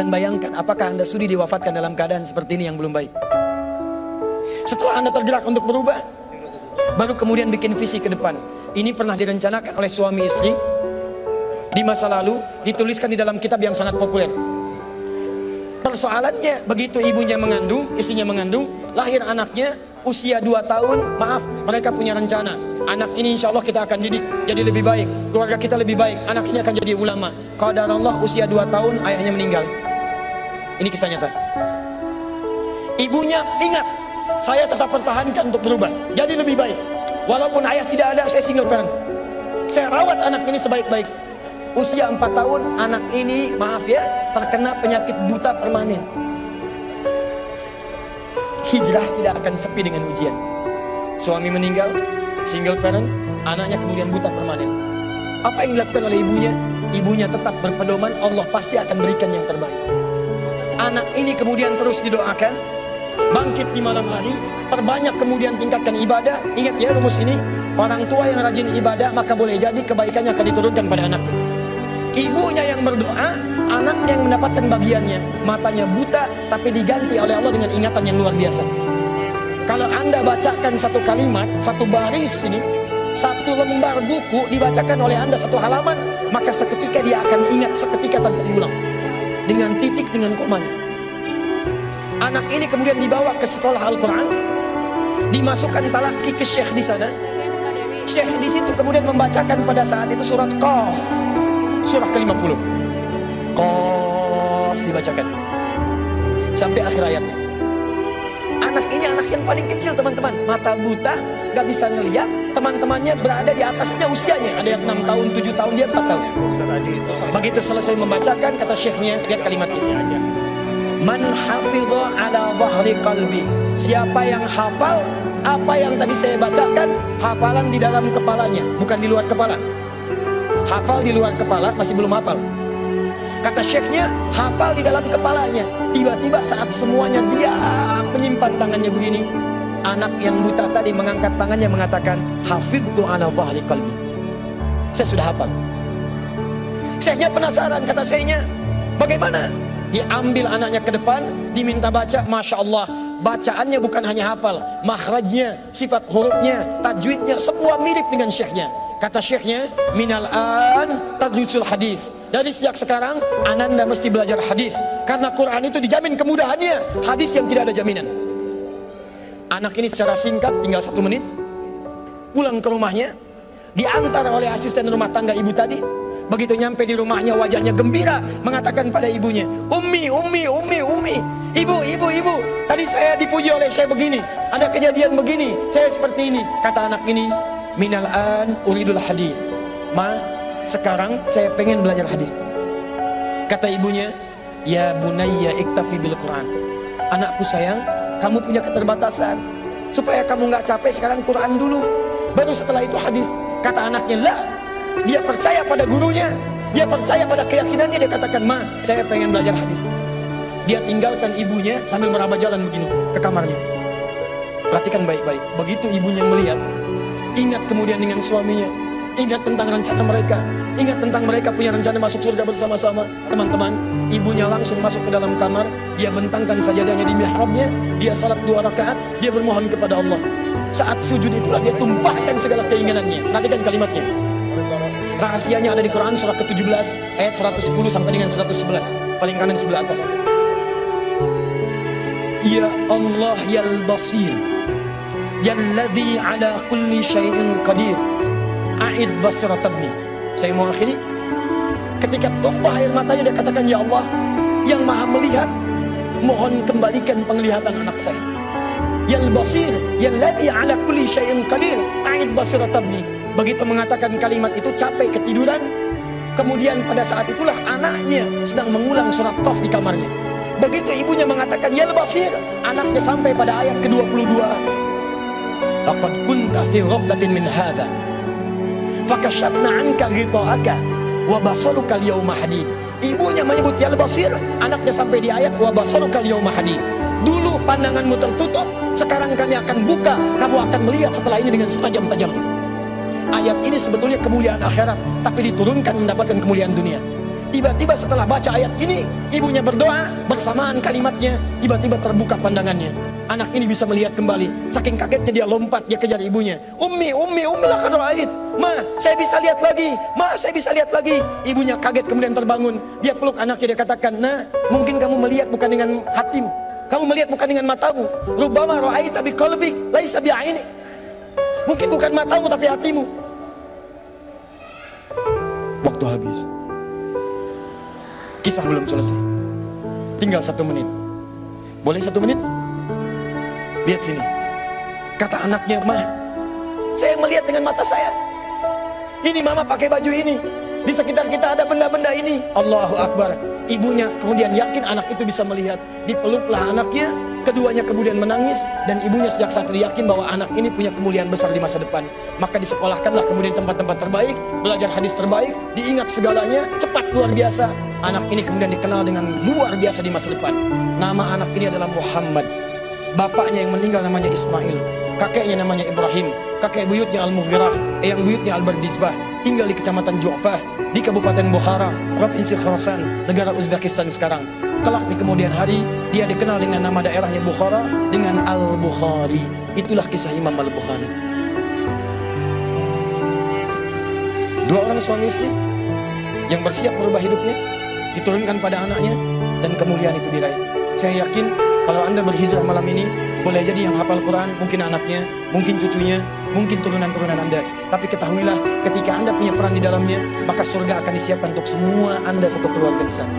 Dan bayangkan, apakah Anda sudi diwafatkan dalam keadaan seperti ini yang belum baik? Setelah Anda tergerak untuk berubah, baru kemudian bikin visi ke depan. Ini pernah direncanakan oleh suami istri di masa lalu, dituliskan di dalam kitab yang sangat populer. Persoalannya, begitu ibunya mengandung, istrinya mengandung, lahir anaknya, usia 2 tahun, maaf, mereka punya rencana. Anak ini insya Allah kita akan didik jadi lebih baik, keluarga kita lebih baik, anak ini akan jadi ulama. Qadarullah usia 2 tahun, ayahnya meninggal. Ini kisah nyata. Ibunya ingat, saya tetap pertahankan untuk berubah, jadi lebih baik. Walaupun ayah tidak ada, saya single parent. Saya rawat anak ini sebaik-baik. Usia 4 tahun, anak ini, maaf ya, terkena penyakit buta permanen. Hijrah tidak akan sepi dengan ujian. Suami meninggal, single parent, anaknya kemudian buta permanen. Apa yang dilakukan oleh ibunya? Ibunya tetap berpedoman, Allah pasti akan berikan yang terbaik. Anak ini kemudian terus didoakan, bangkit di malam hari, perbanyak kemudian tingkatkan ibadah. Ingat ya rumus ini, orang tua yang rajin ibadah maka boleh jadi kebaikannya akan diturunkan pada anaknya. Ibunya yang berdoa, anak yang mendapatkan bagiannya. Matanya buta tapi diganti oleh Allah dengan ingatan yang luar biasa. Kalau Anda bacakan satu kalimat, satu baris ini, satu lembar buku dibacakan oleh Anda satu halaman, maka seketika dia akan ingat seketika tanpa diulang, dengan titik, dengan komanya. Anak ini kemudian dibawa ke sekolah Al-Quran, dimasukkan talaki ke syekh di sana. Syekh di situ kemudian membacakan pada saat itu surat Qaf, surah ke-50. Qaf dibacakan sampai akhir ayatnya. Anak ini anak yang paling kecil teman-teman, mata buta, gak bisa ngelihat. Teman-temannya berada di atasnya usianya, ada yang 6 tahun, 7 tahun, dia 4 tahun. Begitu selesai membacakan, kata syekhnya, lihat kalimatnya, man hafidha ala dhahri qalbi. Siapa yang hafal apa yang tadi saya bacakan, hafalan di dalam kepalanya, bukan di luar kepala. Hafal di luar kepala masih belum hafal. Kata syekhnya, hafal di dalam kepalanya. Tiba-tiba saat semuanya dia menyimpan tangannya begini, anak yang buta tadi mengangkat tangannya mengatakan, hafidtu ala dhahri qalbi. Saya sudah hafal. Syekhnya penasaran, kata syekhnya, bagaimana? Diambil anaknya ke depan, diminta baca, Masya Allah, bacaannya bukan hanya hafal, makhrajnya, sifat hurufnya, tajwidnya, semua mirip dengan syekhnya. Kata syekhnya, minal an tadrusul hadis. Dari sejak sekarang, ananda mesti belajar hadis, karena Quran itu dijamin kemudahannya, hadis yang tidak ada jaminan. Anak ini secara singkat, tinggal 1 menit, pulang ke rumahnya, diantar oleh asisten rumah tangga ibu tadi. Begitu nyampe di rumahnya, wajahnya gembira, mengatakan pada ibunya, Ummi, Ummi, Ummi, Ummi, Ibu, Ibu, Ibu, tadi saya dipuji oleh saya begini, ada kejadian begini, saya seperti ini. Kata anak ini, minal an uridul hadis. Ma, sekarang saya pengen belajar hadis. Kata ibunya, ya bunayya iktafi bil Quran. Anakku sayang, kamu punya keterbatasan, supaya kamu nggak capek sekarang Quran dulu, baru setelah itu hadis. Kata anaknya, lah, dia percaya pada gurunya, dia percaya pada keyakinannya. Dia katakan, ma, saya pengen belajar hadis. Dia tinggalkan ibunya sambil meraba jalan begini ke kamarnya. Perhatikan baik-baik. Begitu ibunya melihat, ingat kemudian dengan suaminya, ingat tentang rencana mereka, ingat tentang mereka punya rencana masuk surga bersama-sama. Teman-teman, ibunya langsung masuk ke dalam kamar, dia bentangkan sajadahnya di mihrabnya, dia salat 2 rakaat, dia bermohon kepada Allah. Saat sujud itulah dia tumpahkan segala keinginannya. Perhatikan kalimatnya. Rahasianya ada di Quran surah ke-17 ayat 110 sampai dengan 111, paling kanan sebelah atas. Ya Allah yal basir, yalladzi ala kulli syai'in qadir, a'id basiratabni. Saya mau akhiri. Ketika tumpah air matanya, dia katakan, ya Allah yang maha melihat, mohon kembalikan penglihatan anak saya. Yal basir, yalladzi ala kulli syai'in qadir, a'id basiratabni. Begitu mengatakan kalimat itu, capek ketiduran. Kemudian pada saat itulah anaknya sedang mengulang surat Qaf di kamarnya. Begitu ibunya mengatakan ya al-basir, anaknya sampai pada ayat ke-22. Laqad kunta fi ghaflatin min hadza fakashafna 'anka ghita'aka wa basaruka al-yawma hadid. Ibunya menyebut ya al-basir, anaknya sampai di ayat wa basaruka al-yawma hadid. Dulu pandanganmu tertutup, sekarang kami akan buka, kamu akan melihat setelah ini dengan setajam-tajamnya. Ayat ini sebetulnya kemuliaan akhirat, tapi diturunkan mendapatkan kemuliaan dunia. Tiba-tiba setelah baca ayat ini, ibunya berdoa, bersamaan kalimatnya, tiba-tiba terbuka pandangannya. Anak ini bisa melihat kembali. Saking kagetnya dia lompat, dia kejar ibunya. Ummi laqad ra'ait. Ma, saya bisa lihat lagi. Ma, saya bisa lihat lagi. Ibunya kaget kemudian terbangun. Dia peluk anaknya, dia katakan, "Nah, mungkin kamu melihat bukan dengan hatimu. Kamu melihat bukan dengan matamu. Rubbama ra'aita biqalbik, laisa bi'ainik." Mungkin bukan matamu tapi hatimu. Waktu habis. Kisah belum selesai. Tinggal 1 menit. Boleh 1 menit? Lihat sini. Kata anaknya, "Mah, saya melihat dengan mata saya. Ini mama pakai baju ini. Di sekitar kita ada benda-benda ini." Allahu Akbar. Ibunya kemudian yakin anak itu bisa melihat. Dipeluklah anaknya. Keduanya kemudian menangis. Dan ibunya sejak saat itu yakin bahwa anak ini punya kemuliaan besar di masa depan. Maka disekolahkanlah kemudian tempat-tempat terbaik. Belajar hadis terbaik. Diingat segalanya. Cepat luar biasa. Anak ini kemudian dikenal dengan luar biasa di masa depan. Nama anak ini adalah Muhammad. Bapaknya yang meninggal namanya Ismail, kakeknya namanya Ibrahim, kakek buyutnya Al-Mughirah, eyang buyutnya Al-Bardizbah, tinggal di kecamatan Ju'fah, di Kabupaten Bukhara, Provinsi Khorasan, negara Uzbekistan sekarang. Kelak di kemudian hari, dia dikenal dengan nama daerahnya Bukhara, dengan Al-Bukhari. Itulah kisah Imam Al-Bukhari. 2 orang suami istri yang bersiap merubah hidupnya, diturunkan pada anaknya, dan kemuliaan itu diraih. Saya yakin kalau Anda berhijrah malam ini, boleh jadi yang hafal Quran, mungkin anaknya, mungkin cucunya, mungkin turunan-turunan Anda. Tapi ketahuilah, ketika Anda punya peran di dalamnya, maka surga akan disiapkan untuk semua Anda satu keluarga besar.